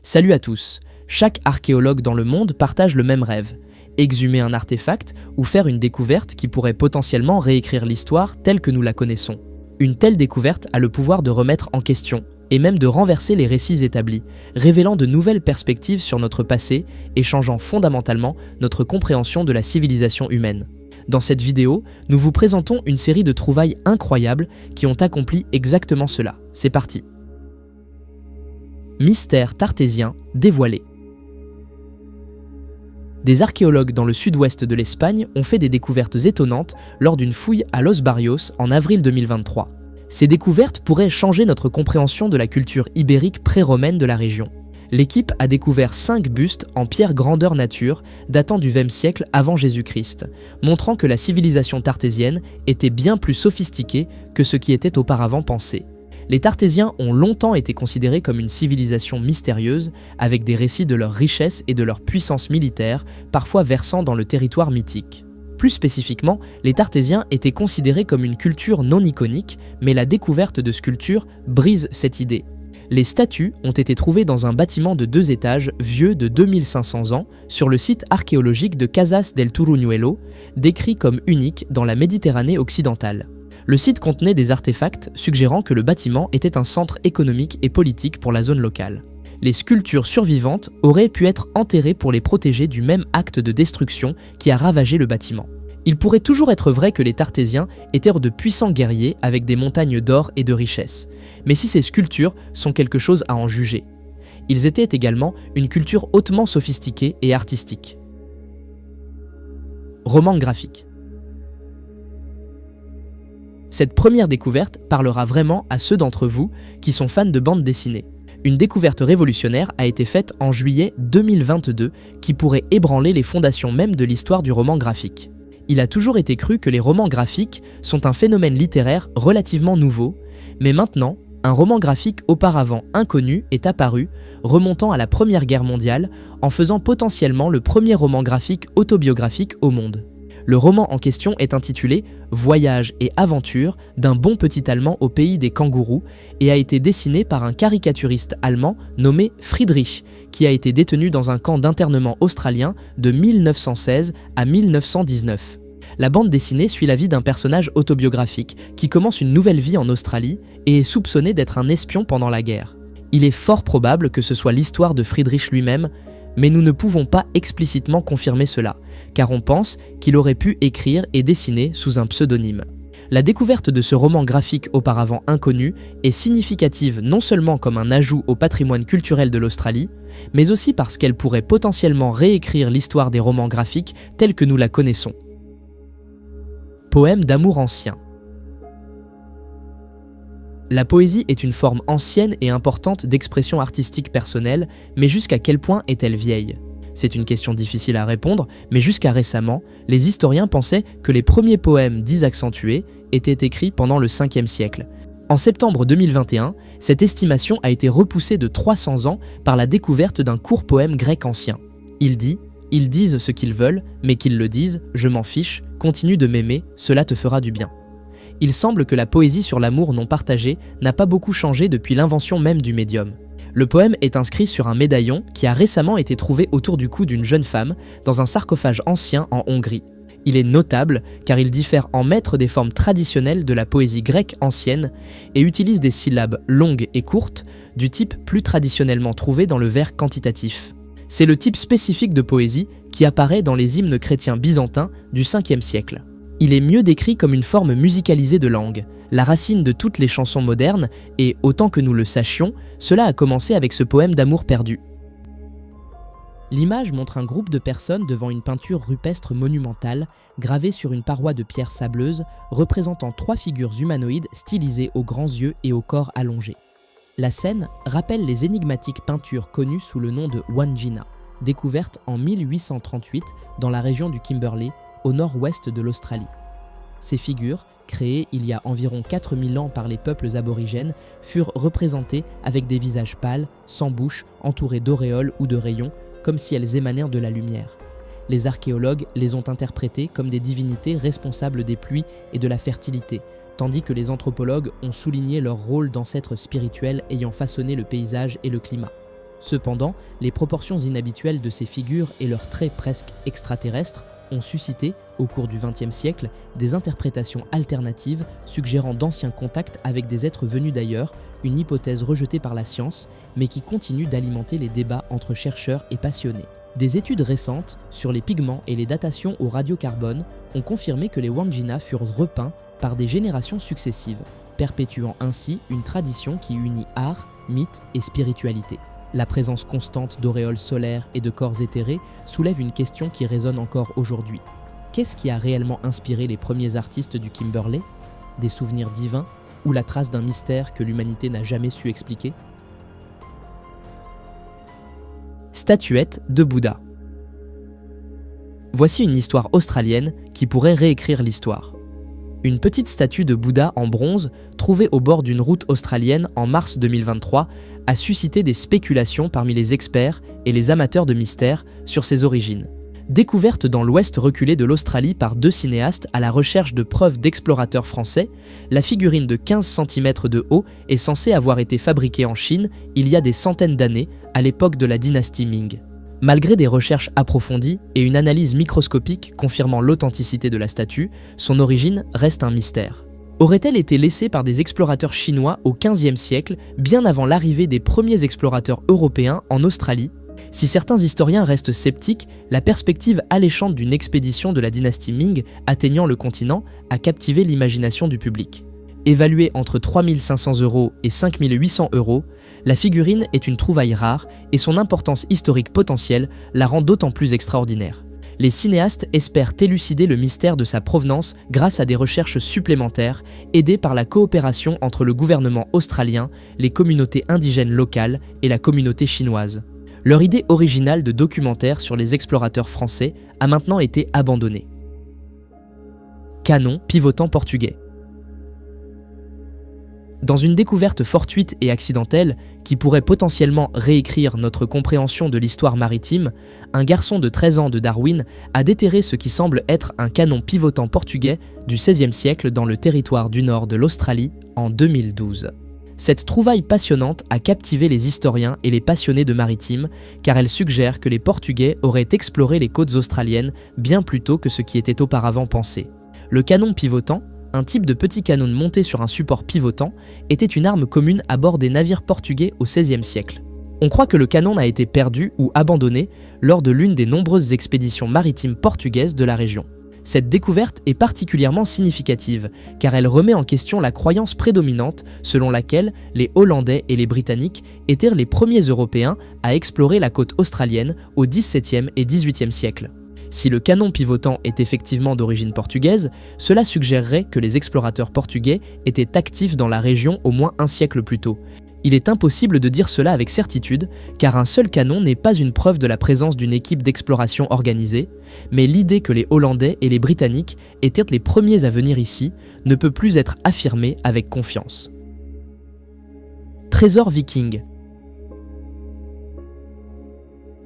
Salut à tous. Chaque archéologue dans le monde partage le même rêve. Exhumer un artefact ou faire une découverte qui pourrait potentiellement réécrire l'histoire telle que nous la connaissons. Une telle découverte a le pouvoir de remettre en question et même de renverser les récits établis, révélant de nouvelles perspectives sur notre passé et changeant fondamentalement notre compréhension de la civilisation humaine. Dans cette vidéo, nous vous présentons une série de trouvailles incroyables qui ont accompli exactement cela. C'est parti. Mystère tartésien dévoilé. Des archéologues dans le sud-ouest de l'Espagne ont fait des découvertes étonnantes lors d'une fouille à Los Barrios en avril 2023. Ces découvertes pourraient changer notre compréhension de la culture ibérique pré-romaine de la région. L'équipe a découvert 5 bustes en pierre grandeur nature datant du XXe siècle avant Jésus-Christ, montrant que la civilisation tartésienne était bien plus sophistiquée que ce qui était auparavant pensé. Les Tartésiens ont longtemps été considérés comme une civilisation mystérieuse, avec des récits de leur richesse et de leur puissance militaire, parfois versant dans le territoire mythique. Plus spécifiquement, les Tartésiens étaient considérés comme une culture non iconique, mais la découverte de sculptures brise cette idée. Les statues ont été trouvées dans un bâtiment de 2 étages vieux de 2500 ans sur le site archéologique de Casas del Turuñuelo, décrit comme unique dans la Méditerranée occidentale. Le site contenait des artefacts suggérant que le bâtiment était un centre économique et politique pour la zone locale. Les sculptures survivantes auraient pu être enterrées pour les protéger du même acte de destruction qui a ravagé le bâtiment. Il pourrait toujours être vrai que les Tartésiens étaient de puissants guerriers avec des montagnes d'or et de richesses. Mais si ces sculptures sont quelque chose à en juger, ils étaient également une culture hautement sophistiquée et artistique. Roman graphique. Cette première découverte parlera vraiment à ceux d'entre vous qui sont fans de bande dessinée. Une découverte révolutionnaire a été faite en juillet 2022 qui pourrait ébranler les fondations même de l'histoire du roman graphique. Il a toujours été cru que les romans graphiques sont un phénomène littéraire relativement nouveau, mais maintenant, un roman graphique auparavant inconnu est apparu, remontant à la Première Guerre mondiale, en faisant potentiellement le premier roman graphique autobiographique au monde. Le roman en question est intitulé « Voyage et aventure d'un bon petit Allemand au pays des kangourous » et a été dessiné par un caricaturiste allemand nommé Friedrich, qui a été détenu dans un camp d'internement australien de 1916 à 1919. La bande dessinée suit la vie d'un personnage autobiographique qui commence une nouvelle vie en Australie et est soupçonné d'être un espion pendant la guerre. Il est fort probable que ce soit l'histoire de Friedrich lui-même, mais nous ne pouvons pas explicitement confirmer cela, car on pense qu'il aurait pu écrire et dessiner sous un pseudonyme. La découverte de ce roman graphique auparavant inconnu est significative non seulement comme un ajout au patrimoine culturel de l'Australie, mais aussi parce qu'elle pourrait potentiellement réécrire l'histoire des romans graphiques tels que nous la connaissons. Poème d'amour ancien. La poésie est une forme ancienne et importante d'expression artistique personnelle, mais jusqu'à quel point est-elle vieille ? C'est une question difficile à répondre, mais jusqu'à récemment, les historiens pensaient que les premiers poèmes dits accentués étaient écrits pendant le 5e siècle. En septembre 2021, cette estimation a été repoussée de 300 ans par la découverte d'un court poème grec ancien. Il dit « Ils disent ce qu'ils veulent, mais qu'ils le disent, je m'en fiche, continue de m'aimer, cela te fera du bien ». Il semble que la poésie sur l'amour non partagé n'a pas beaucoup changé depuis l'invention même du médium. Le poème est inscrit sur un médaillon qui a récemment été trouvé autour du cou d'une jeune femme dans un sarcophage ancien en Hongrie. Il est notable car il diffère en maître des formes traditionnelles de la poésie grecque ancienne et utilise des syllabes longues et courtes du type plus traditionnellement trouvé dans le vers quantitatif. C'est le type spécifique de poésie qui apparaît dans les hymnes chrétiens byzantins du 5e siècle. Il est mieux décrit comme une forme musicalisée de langue, la racine de toutes les chansons modernes, et autant que nous le sachions, cela a commencé avec ce poème d'amour perdu. L'image montre un groupe de personnes devant une peinture rupestre monumentale, gravée sur une paroi de pierre sableuse, représentant 3 figures humanoïdes stylisées aux grands yeux et au corps allongé. La scène rappelle les énigmatiques peintures connues sous le nom de Wandjina, découvertes en 1838 dans la région du Kimberley, au nord-ouest de l'Australie. Ces figures, créées il y a environ 4000 ans par les peuples aborigènes, furent représentées avec des visages pâles, sans bouche, entourés d'auréoles ou de rayons, comme si elles émanèrent de la lumière. Les archéologues les ont interprétées comme des divinités responsables des pluies et de la fertilité, tandis que les anthropologues ont souligné leur rôle d'ancêtres spirituels ayant façonné le paysage et le climat. Cependant, les proportions inhabituelles de ces figures et leurs traits presque extraterrestres ont suscité, au cours du XXe siècle, des interprétations alternatives suggérant d'anciens contacts avec des êtres venus d'ailleurs, une hypothèse rejetée par la science, mais qui continue d'alimenter les débats entre chercheurs et passionnés. Des études récentes sur les pigments et les datations au radiocarbone ont confirmé que les Wangjiana furent repeints par des générations successives, perpétuant ainsi une tradition qui unit art, mythe et spiritualité. La présence constante d'auréoles solaires et de corps éthérés soulève une question qui résonne encore aujourd'hui. Qu'est-ce qui a réellement inspiré les premiers artistes du Kimberley? Des souvenirs divins ou la trace d'un mystère que l'humanité n'a jamais su expliquer? Statuette de Bouddha. Voici une histoire australienne qui pourrait réécrire l'histoire. Une petite statue de Bouddha en bronze, trouvée au bord d'une route australienne en mars 2023, a suscité des spéculations parmi les experts et les amateurs de mystère sur ses origines. Découverte dans l'ouest reculé de l'Australie par 2 cinéastes à la recherche de preuves d'explorateurs français, la figurine de 15 cm de haut est censée avoir été fabriquée en Chine il y a des centaines d'années, à l'époque de la dynastie Ming. Malgré des recherches approfondies et une analyse microscopique confirmant l'authenticité de la statue, son origine reste un mystère. Aurait-elle été laissée par des explorateurs chinois au XVe siècle, bien avant l'arrivée des premiers explorateurs européens en Australie? Si certains historiens restent sceptiques, la perspective alléchante d'une expédition de la dynastie Ming atteignant le continent a captivé l'imagination du public. Évaluée entre 3 500 € et 5 800 €, la figurine est une trouvaille rare et son importance historique potentielle la rend d'autant plus extraordinaire. Les cinéastes espèrent élucider le mystère de sa provenance grâce à des recherches supplémentaires, aidées par la coopération entre le gouvernement australien, les communautés indigènes locales et la communauté chinoise. Leur idée originale de documentaire sur les explorateurs français a maintenant été abandonnée. Canon pivotant portugais. Dans une découverte fortuite et accidentelle qui pourrait potentiellement réécrire notre compréhension de l'histoire maritime, un garçon de 13 ans de Darwin a déterré ce qui semble être un canon pivotant portugais du XVIe siècle dans le territoire du nord de l'Australie en 2012. Cette trouvaille passionnante a captivé les historiens et les passionnés de maritime car elle suggère que les Portugais auraient exploré les côtes australiennes bien plus tôt que ce qui était auparavant pensé. Le canon pivotant, un type de petit canon monté sur un support pivotant, était une arme commune à bord des navires portugais au XVIe siècle. On croit que le canon a été perdu ou abandonné lors de l'une des nombreuses expéditions maritimes portugaises de la région. Cette découverte est particulièrement significative car elle remet en question la croyance prédominante selon laquelle les Hollandais et les Britanniques étaient les premiers Européens à explorer la côte australienne au XVIIe et XVIIIe siècle. Si le canon pivotant est effectivement d'origine portugaise, cela suggérerait que les explorateurs portugais étaient actifs dans la région au moins un siècle plus tôt. Il est impossible de dire cela avec certitude, car un seul canon n'est pas une preuve de la présence d'une équipe d'exploration organisée, mais l'idée que les Hollandais et les Britanniques étaient les premiers à venir ici ne peut plus être affirmée avec confiance. Trésor viking.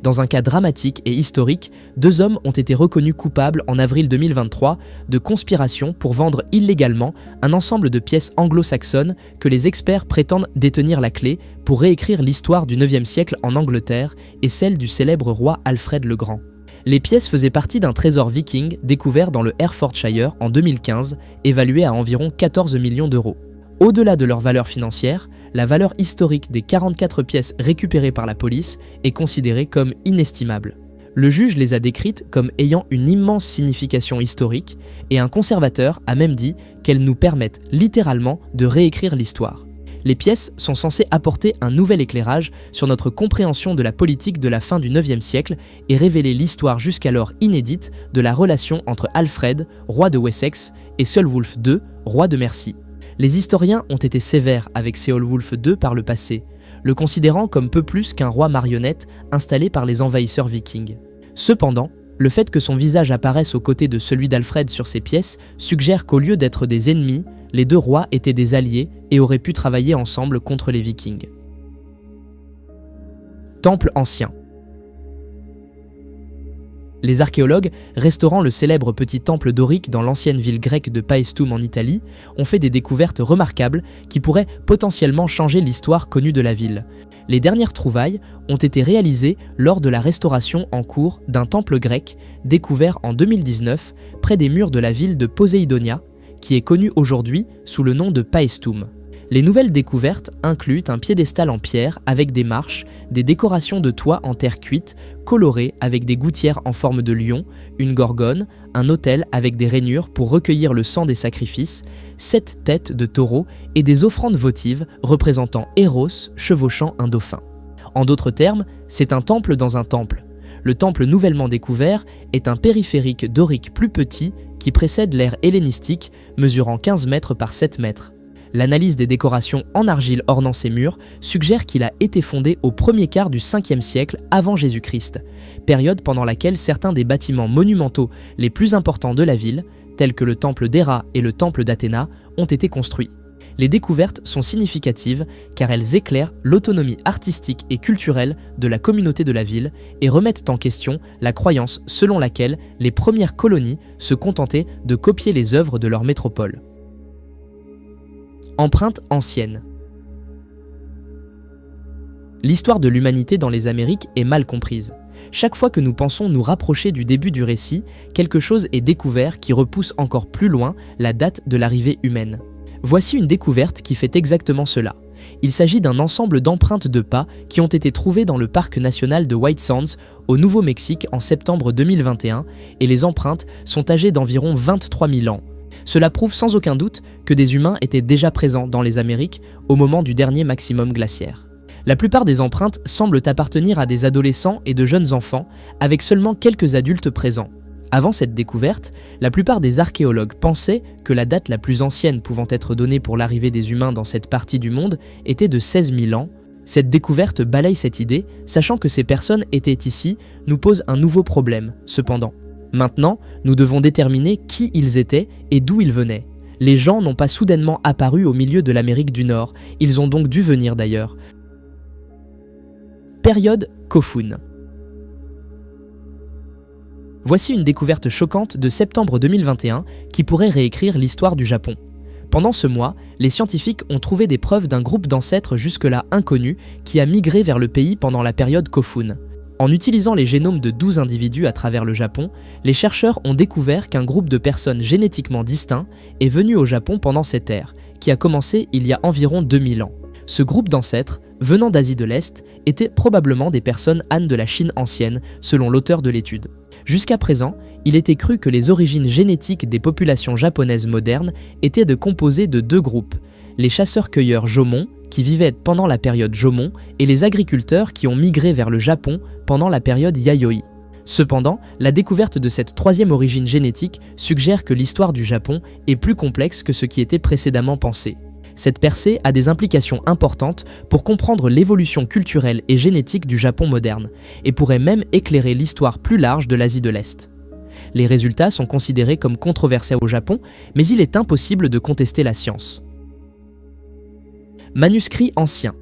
Dans un cas dramatique et historique, 2 hommes ont été reconnus coupables en avril 2023 de conspiration pour vendre illégalement un ensemble de pièces anglo-saxonnes que les experts prétendent détenir la clé pour réécrire l'histoire du IXe siècle en Angleterre et celle du célèbre roi Alfred le Grand. Les pièces faisaient partie d'un trésor viking découvert dans le Herefordshire en 2015, évalué à environ 14 millions d'euros. Au-delà de leur valeur financière, la valeur historique des 44 pièces récupérées par la police est considérée comme inestimable. Le juge les a décrites comme ayant une immense signification historique et un conservateur a même dit qu'elles nous permettent littéralement de réécrire l'histoire. Les pièces sont censées apporter un nouvel éclairage sur notre compréhension de la politique de la fin du IXe siècle et révéler l'histoire jusqu'alors inédite de la relation entre Alfred, roi de Wessex, et Ceolwulf II, roi de Mercie. Les historiens ont été sévères avec Ceolwulf II par le passé, le considérant comme peu plus qu'un roi marionnette installé par les envahisseurs vikings. Cependant, le fait que son visage apparaisse aux côtés de celui d'Alfred sur ces pièces suggère qu'au lieu d'être des ennemis, les 2 rois étaient des alliés et auraient pu travailler ensemble contre les vikings. Temple ancien. Les archéologues, restaurant le célèbre petit temple dorique dans l'ancienne ville grecque de Paestum en Italie, ont fait des découvertes remarquables qui pourraient potentiellement changer l'histoire connue de la ville. Les dernières trouvailles ont été réalisées lors de la restauration en cours d'un temple grec découvert en 2019 près des murs de la ville de Poséidonia, qui est connu aujourd'hui sous le nom de Paestum. Les nouvelles découvertes incluent un piédestal en pierre avec des marches, des décorations de toit en terre cuite, colorées avec des gouttières en forme de lion, une gorgone, un autel avec des rainures pour recueillir le sang des sacrifices, 7 têtes de taureaux et des offrandes votives représentant Eros chevauchant un dauphin. En d'autres termes, c'est un temple dans un temple. Le temple nouvellement découvert est un périphérique dorique plus petit qui précède l'ère hellénistique, mesurant 15 mètres par 7 mètres. L'analyse des décorations en argile ornant ses murs suggère qu'il a été fondé au premier quart du 5e siècle avant Jésus-Christ, période pendant laquelle certains des bâtiments monumentaux les plus importants de la ville, tels que le temple d'Héra et le temple d'Athéna, ont été construits. Les découvertes sont significatives car elles éclairent l'autonomie artistique et culturelle de la communauté de la ville et remettent en question la croyance selon laquelle les premières colonies se contentaient de copier les œuvres de leur métropole. Empreinte ancienne. L'histoire de l'humanité dans les Amériques est mal comprise. Chaque fois que nous pensons nous rapprocher du début du récit, quelque chose est découvert qui repousse encore plus loin la date de l'arrivée humaine. Voici une découverte qui fait exactement cela. Il s'agit d'un ensemble d'empreintes de pas qui ont été trouvées dans le parc national de White Sands au Nouveau-Mexique en septembre 2021 et les empreintes sont âgées d'environ 23 000 ans. Cela prouve sans aucun doute que des humains étaient déjà présents dans les Amériques au moment du dernier maximum glaciaire. La plupart des empreintes semblent appartenir à des adolescents et de jeunes enfants, avec seulement quelques adultes présents. Avant cette découverte, la plupart des archéologues pensaient que la date la plus ancienne pouvant être donnée pour l'arrivée des humains dans cette partie du monde était de 16 000 ans. Cette découverte balaye cette idée, sachant que ces personnes étaient ici, nous pose un nouveau problème, cependant. Maintenant, nous devons déterminer qui ils étaient et d'où ils venaient. Les gens n'ont pas soudainement apparu au milieu de l'Amérique du Nord, ils ont donc dû venir d'ailleurs. Période Kofun. Voici une découverte choquante de septembre 2021 qui pourrait réécrire l'histoire du Japon. Pendant ce mois, les scientifiques ont trouvé des preuves d'un groupe d'ancêtres jusque-là inconnus qui a migré vers le pays pendant la période Kofun. En utilisant les génomes de 12 individus à travers le Japon, les chercheurs ont découvert qu'un groupe de personnes génétiquement distincts est venu au Japon pendant cette ère, qui a commencé il y a environ 2000 ans. Ce groupe d'ancêtres, venant d'Asie de l'Est, étaient probablement des personnes Han de la Chine ancienne, selon l'auteur de l'étude. Jusqu'à présent, il était cru que les origines génétiques des populations japonaises modernes étaient de composer de 2 groupes, les chasseurs-cueilleurs Jomon, qui vivaient pendant la période Jomon, et les agriculteurs qui ont migré vers le Japon pendant la période Yayoi. Cependant, la découverte de cette 3e origine génétique suggère que l'histoire du Japon est plus complexe que ce qui était précédemment pensé. Cette percée a des implications importantes pour comprendre l'évolution culturelle et génétique du Japon moderne, et pourrait même éclairer l'histoire plus large de l'Asie de l'Est. Les résultats sont considérés comme controversés au Japon, mais il est impossible de contester la science. Manuscrits anciens.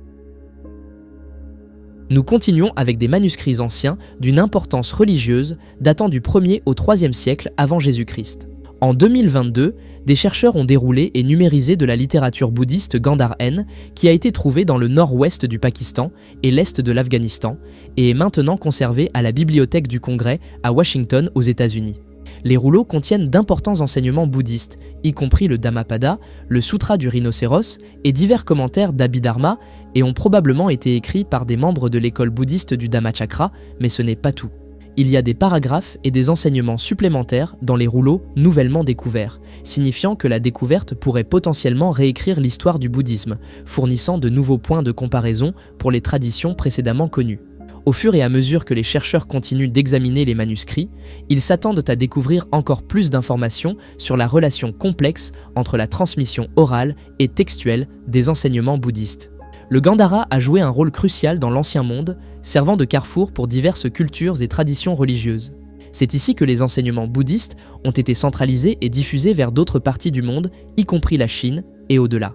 Nous continuons avec des manuscrits anciens d'une importance religieuse datant du 1er au 3e siècle avant Jésus-Christ. En 2022, des chercheurs ont déroulé et numérisé de la littérature bouddhiste Gandhar-N qui a été trouvée dans le nord-ouest du Pakistan et l'est de l'Afghanistan et est maintenant conservée à la Bibliothèque du Congrès à Washington aux États-Unis. Les rouleaux contiennent d'importants enseignements bouddhistes, y compris le Dhammapada, le Sutra du rhinocéros et divers commentaires d'Abhidharma, et ont probablement été écrits par des membres de l'école bouddhiste du Dhammachakra, mais ce n'est pas tout. Il y a des paragraphes et des enseignements supplémentaires dans les rouleaux nouvellement découverts, signifiant que la découverte pourrait potentiellement réécrire l'histoire du bouddhisme, fournissant de nouveaux points de comparaison pour les traditions précédemment connues. Au fur et à mesure que les chercheurs continuent d'examiner les manuscrits, ils s'attendent à découvrir encore plus d'informations sur la relation complexe entre la transmission orale et textuelle des enseignements bouddhistes. Le Gandhara a joué un rôle crucial dans l'Ancien Monde, servant de carrefour pour diverses cultures et traditions religieuses. C'est ici que les enseignements bouddhistes ont été centralisés et diffusés vers d'autres parties du monde, y compris la Chine et au-delà.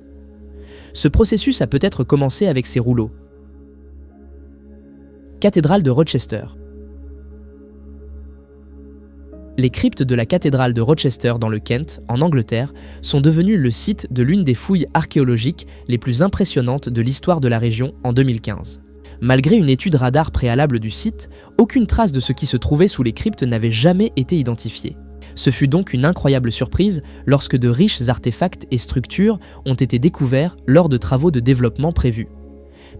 Ce processus a peut-être commencé avec ces rouleaux. Cathédrale de Rochester. Les cryptes de la cathédrale de Rochester dans le Kent, en Angleterre, sont devenues le site de l'une des fouilles archéologiques les plus impressionnantes de l'histoire de la région en 2015. Malgré une étude radar préalable du site, aucune trace de ce qui se trouvait sous les cryptes n'avait jamais été identifiée. Ce fut donc une incroyable surprise lorsque de riches artefacts et structures ont été découverts lors de travaux de développement prévus.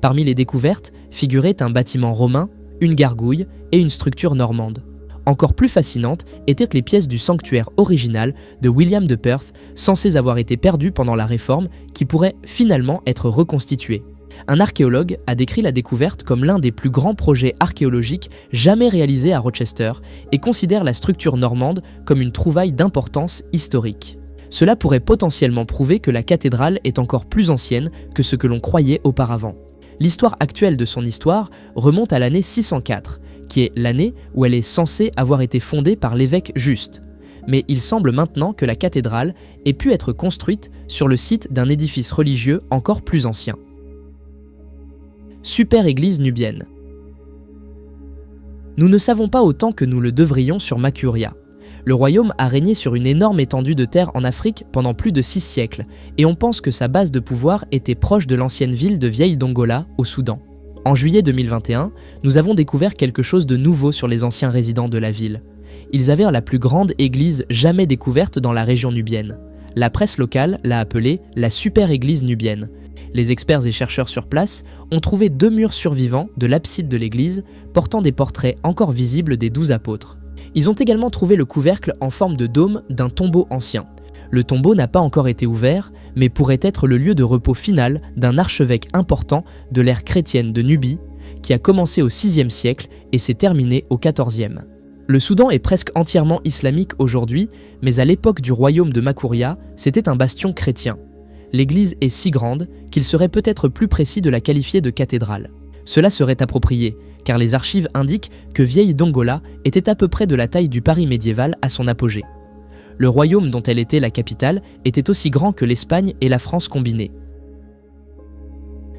Parmi les découvertes figuraient un bâtiment romain, une gargouille et une structure normande. Encore plus fascinantes étaient les pièces du sanctuaire original de William de Perth, censées avoir été perdues pendant la Réforme, qui pourraient finalement être reconstituées. Un archéologue a décrit la découverte comme l'un des plus grands projets archéologiques jamais réalisés à Rochester et considère la structure normande comme une trouvaille d'importance historique. Cela pourrait potentiellement prouver que la cathédrale est encore plus ancienne que ce que l'on croyait auparavant. L'histoire actuelle de son histoire remonte à l'année 604, qui est l'année où elle est censée avoir été fondée par l'évêque Juste. Mais il semble maintenant que la cathédrale ait pu être construite sur le site d'un édifice religieux encore plus ancien. Super église nubienne. Nous ne savons pas autant que nous le devrions sur Makuria. Le royaume a régné sur une énorme étendue de terre en Afrique pendant plus de 6 siècles, et on pense que sa base de pouvoir était proche de l'ancienne ville de Vieille Dongola, au Soudan. En juillet 2021, nous avons découvert quelque chose de nouveau sur les anciens résidents de la ville. Ils avaient la plus grande église jamais découverte dans la région nubienne. La presse locale l'a appelée la super église nubienne. Les experts et chercheurs sur place ont trouvé 2 murs survivants de l'abside de l'église portant des portraits encore visibles des 12 apôtres. Ils ont également trouvé le couvercle en forme de dôme d'un tombeau ancien. Le tombeau n'a pas encore été ouvert, mais pourrait être le lieu de repos final d'un archevêque important de l'ère chrétienne de Nubie, qui a commencé au VIe siècle et s'est terminé au XIVe. Le Soudan est presque entièrement islamique aujourd'hui, mais à l'époque du royaume de Makuria, c'était un bastion chrétien. L'église est si grande qu'il serait peut-être plus précis de la qualifier de cathédrale. Cela serait approprié, car les archives indiquent que Vieille Dongola était à peu près de la taille du Paris médiéval à son apogée. Le royaume dont elle était la capitale était aussi grand que l'Espagne et la France combinées.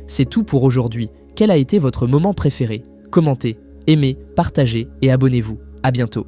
C'est tout pour aujourd'hui. Quel a été votre moment préféré? Commentez, aimez, partagez et abonnez-vous. À bientôt.